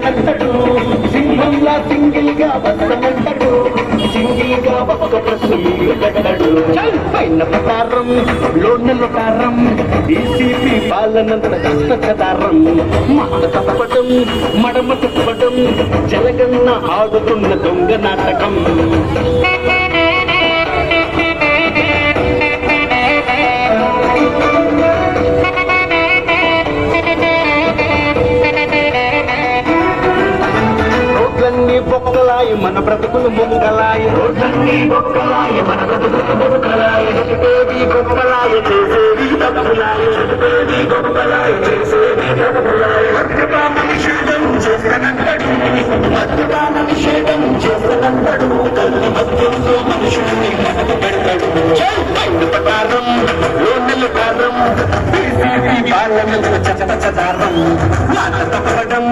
కట్టడు సింహంలా సింగిల్ గా వస్తమంటడు సింగిల్ గా ఒక్క ప్రశ్న కట్టడు పైన ప్రకారం లోనల కారం డీసీపీ పాలనంత కష్టదారం మాట తప్పటం మడమ తిప్పటం జలగన్న ఆడుతున్న దొంగ నాటకం బొక్కలాయి మన బ్రతుకులు మొక్కలాయి రోడ్లన్నీ బొక్కలాయి మన బ్రతుకులు మొక్కలాయి చెప్పేది గొప్పలాయి చేసేది తప్పులాయి చెప్పేది గొప్పలాయి చేసేది తప్పులాయి మద్యపాన నిషేధం చేస్తానంటాడు మద్యపాన నిషేధం చేస్తానంటాడు తల్లి మద్యంలో మనుషుల్ని మనకు పెడతాడు ప్రకారం లోనల కారం పాలన చదారం మాట తప్పడం